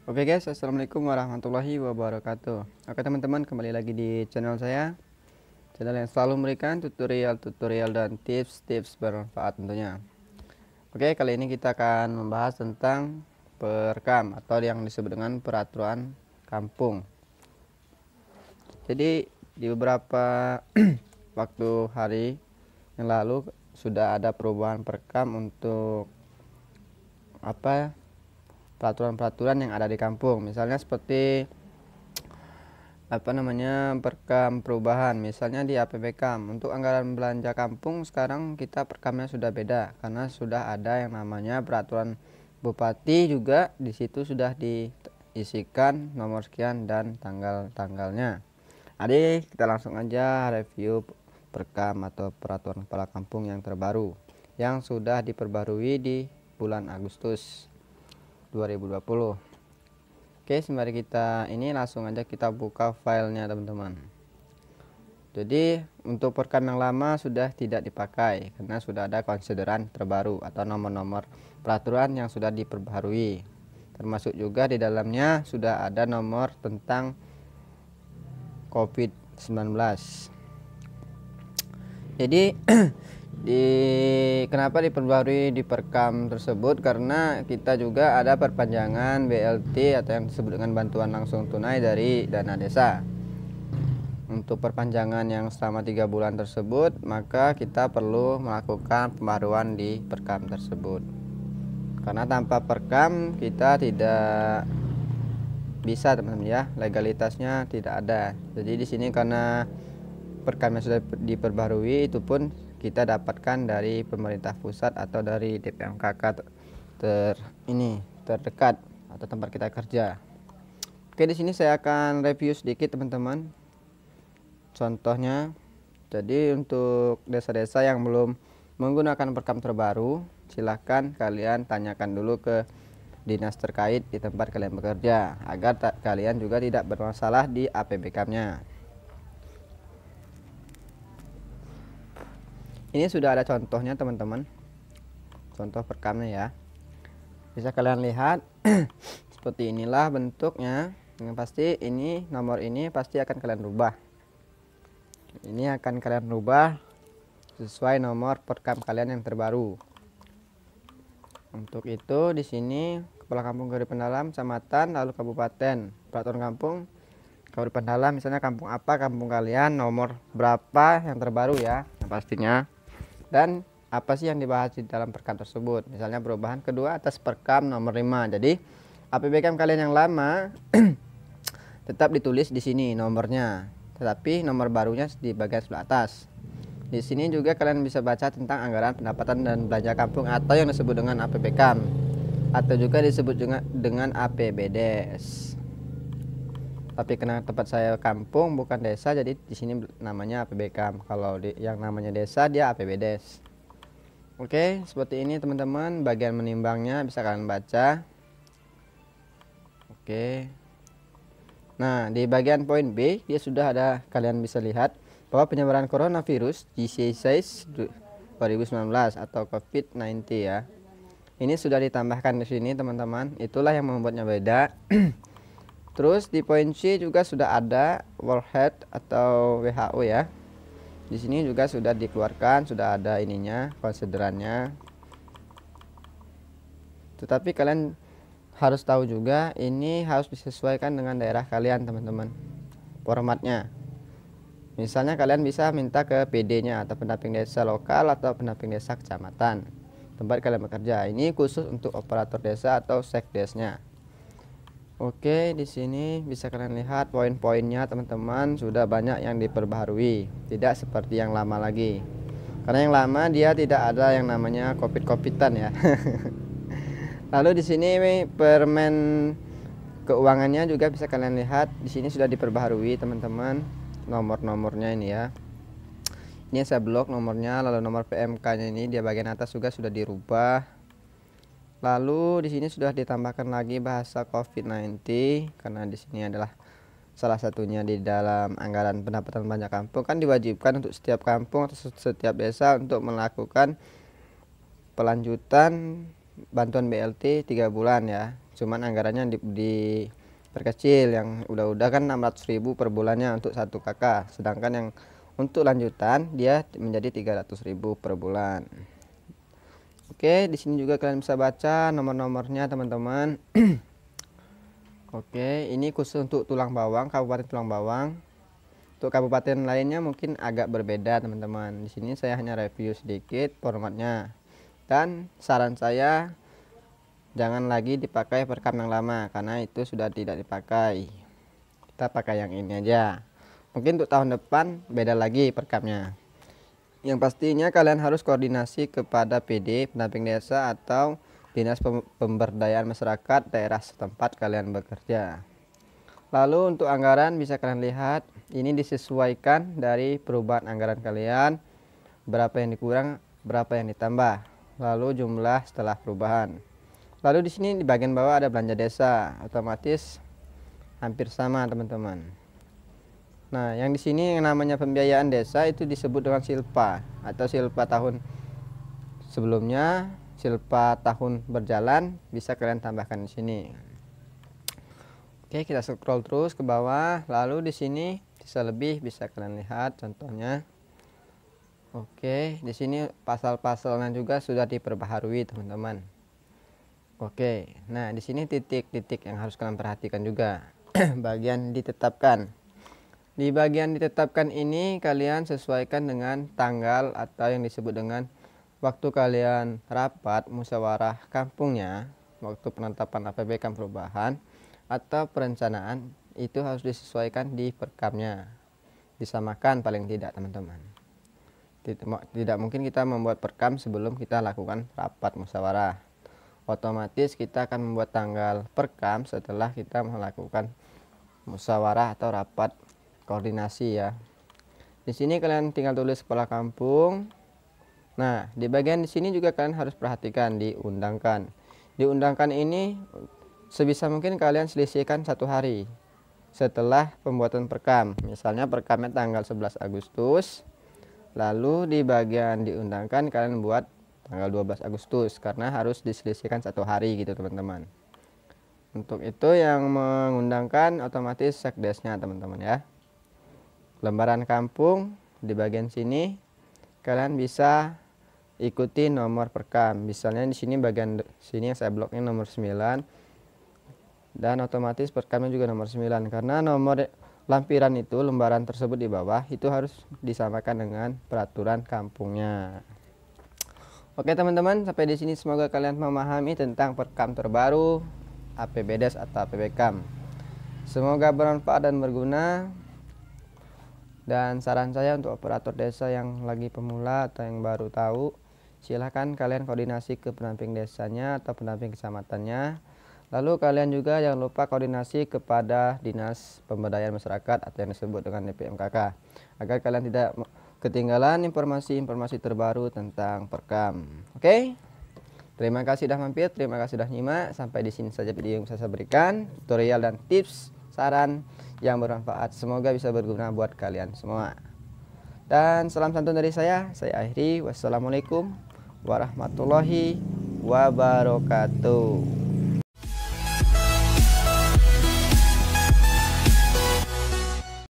Oke guys, assalamualaikum warahmatullahi wabarakatuh. Oke teman-teman, kembali lagi di channel saya, channel yang selalu memberikan tutorial dan tips-tips bermanfaat tentunya. Oke, kali ini kita akan membahas tentang perkam atau yang disebut dengan peraturan kampung. Jadi di beberapa waktu hari yang lalu sudah ada perubahan perkam untuk peraturan-peraturan yang ada di kampung. Misalnya seperti perkam perubahan, misalnya di APBKam. Untuk anggaran belanja kampung sekarang kita perkamnya sudah beda karena sudah ada yang namanya peraturan bupati, juga di situ sudah diisikan nomor sekian dan tanggal-tanggalnya. Jadi kita langsung aja review perkam atau peraturan kepala kampung yang terbaru yang sudah diperbarui di bulan Agustus 2020. Oke, sembari kita ini langsung aja kita buka filenya teman-teman. Jadi untuk perkam yang lama sudah tidak dipakai karena sudah ada konsideran terbaru atau nomor-nomor peraturan yang sudah diperbarui. Termasuk juga di dalamnya sudah ada nomor tentang COVID-19. Jadi kenapa diperbarui di perkam tersebut, karena kita juga ada perpanjangan BLT atau yang disebut dengan bantuan langsung tunai dari dana desa. Untuk perpanjangan yang selama 3 bulan tersebut, maka kita perlu melakukan pembaruan di perkam tersebut, karena tanpa perkam kita tidak bisa teman-teman ya, legalitasnya tidak ada. Jadi di sini karena perkamnya sudah diperbarui, itu pun kita dapatkan dari pemerintah pusat atau dari DPMKK terdekat atau tempat kita kerja. Oke, di sini saya akan review sedikit teman-teman. Contohnya, jadi untuk desa-desa yang belum menggunakan perkam terbaru, silahkan kalian tanyakan dulu ke dinas terkait di tempat kalian bekerja agar kalian juga tidak bermasalah di APBKM-nya. Ini sudah ada contohnya teman-teman, contoh perkamnya ya, bisa kalian lihat. Seperti inilah bentuknya. Yang pasti ini nomor ini pasti akan kalian rubah. Ini akan kalian rubah sesuai nomor perkam kalian yang terbaru. Untuk itu di sini kepala kampung Kabupaten Dalam, kecamatan, lalu kabupaten, peraturan kampung Kabupaten Dalam, misalnya kampung apa, kampung kalian, nomor berapa yang terbaru ya, yang pastinya. Dan apa sih yang dibahas di dalam perkam tersebut, misalnya perubahan kedua atas perkam nomor 5. Jadi APBKM kalian yang lama tetap ditulis di sini nomornya, tetapi nomor barunya di bagian sebelah atas. Di sini juga kalian bisa baca tentang anggaran pendapatan dan belanja kampung atau yang disebut dengan APBKM atau juga disebut juga dengan APBDes. Tapi karena tempat saya kampung bukan desa, jadi di sini namanya APBKM. Kalau yang namanya desa dia APBDes. Oke, seperti ini teman-teman. Bagian menimbangnya bisa kalian baca. Oke. Nah, di bagian poin B dia sudah ada, kalian bisa lihat bahwa penyebaran coronavirus disease 2019 atau COVID-19 ya. Ini sudah ditambahkan di sini teman-teman. Itulah yang membuatnya beda. Terus di poin C juga sudah ada World Health atau WHO ya. Di sini juga sudah dikeluarkan, sudah ada ininya, konsiderannya. Tetapi kalian harus tahu juga ini harus disesuaikan dengan daerah kalian teman-teman, formatnya. Misalnya kalian bisa minta ke PD-nya atau pendamping desa lokal atau pendamping desa kecamatan tempat kalian bekerja. Ini khusus untuk operator desa atau sekdesnya. Oke, di sini bisa kalian lihat poin-poinnya teman-teman, sudah banyak yang diperbaharui, tidak seperti yang lama lagi. Karena yang lama dia tidak ada yang namanya COVID-an ya. Lalu di sini permen keuangannya juga bisa kalian lihat, di sini sudah diperbaharui teman-teman, nomor-nomornya ini ya. Ini saya blok nomornya, lalu nomor PMK-nya ini di bagian atas juga sudah dirubah. Lalu di sini sudah ditambahkan lagi bahasa COVID-19 karena di sini adalah salah satunya di dalam anggaran pendapatan belanja kampung, kan diwajibkan untuk setiap kampung atau setiap desa untuk melakukan pelanjutan bantuan BLT 3 bulan ya, cuman anggarannya diperkecil. Yang udah kan 600.000 per bulannya untuk satu kakak, sedangkan yang untuk lanjutan dia menjadi 300.000 per bulan. Oke, di sini juga kalian bisa baca nomor-nomornya teman-teman. Oke, ini khusus untuk Tulang Bawang, Kabupaten Tulang Bawang. Untuk kabupaten lainnya mungkin agak berbeda teman-teman. Di sini saya hanya review sedikit formatnya. Dan saran saya jangan lagi dipakai perekam yang lama karena itu sudah tidak dipakai. Kita pakai yang ini aja. Mungkin untuk tahun depan beda lagi perekamnya. Yang pastinya kalian harus koordinasi kepada PD, pendamping desa atau Dinas Pemberdayaan Masyarakat daerah setempat kalian bekerja. Lalu untuk anggaran bisa kalian lihat, ini disesuaikan dari perubahan anggaran kalian, berapa yang dikurang, berapa yang ditambah, lalu jumlah setelah perubahan. Lalu di sini di bagian bawah ada belanja desa, otomatis hampir sama teman-teman. Nah, yang di sini yang namanya pembiayaan desa itu disebut dengan silpa atau silpa tahun sebelumnya, silpa tahun berjalan, bisa kalian tambahkan di sini. Oke, kita scroll terus ke bawah, lalu di sini sisa lebih bisa kalian lihat contohnya. Oke, di sini pasal-pasalnya juga sudah diperbaharui teman-teman. Oke, nah di sini titik-titik yang harus kalian perhatikan juga. Bagian ditetapkan. Di bagian ditetapkan ini kalian sesuaikan dengan tanggal atau yang disebut dengan waktu kalian rapat musyawarah kampungnya, waktu penetapan APBK perubahan atau perencanaan, itu harus disesuaikan di perkamnya, disamakan paling tidak teman-teman. Tidak mungkin kita membuat perkam sebelum kita lakukan rapat musyawarah. Otomatis kita akan membuat tanggal perkam setelah kita melakukan musyawarah atau rapat koordinasi ya. Di sini kalian tinggal tulis kepala kampung. Nah, di bagian di sini juga kalian harus perhatikan diundangkan. Diundangkan ini sebisa mungkin kalian selisihkan 1 hari setelah pembuatan perkam. Misalnya perkamnya tanggal 11 Agustus, lalu di bagian diundangkan kalian buat tanggal 12 Agustus karena harus diselisihkan 1 hari gitu teman-teman. Untuk itu yang mengundangkan otomatis sekdesnya teman-teman ya. Lembaran kampung di bagian sini kalian bisa ikuti nomor perkam. Misalnya di sini bagian sini yang saya bloknya nomor 9. Dan otomatis perkamnya juga nomor 9 karena nomor lampiran itu, lembaran tersebut di bawah itu harus disamakan dengan peraturan kampungnya. Oke teman-teman, sampai di sini semoga kalian memahami tentang perkam terbaru APBDes atau APBKam. Semoga bermanfaat dan berguna. Dan saran saya untuk operator desa yang lagi pemula atau yang baru tahu, silahkan kalian koordinasi ke pendamping desanya atau pendamping kecamatannya. Lalu kalian juga jangan lupa koordinasi kepada Dinas Pemberdayaan Masyarakat atau yang disebut dengan DPMKK agar kalian tidak ketinggalan informasi-informasi terbaru tentang perkam. Oke? Terima kasih sudah mampir, terima kasih sudah nyimak. Sampai di sini saja video yang saya berikan, tutorial dan tips saran yang bermanfaat. Semoga bisa berguna buat kalian semua. Dan salam santun dari saya akhiri. Wassalamualaikum warahmatullahi wabarakatuh.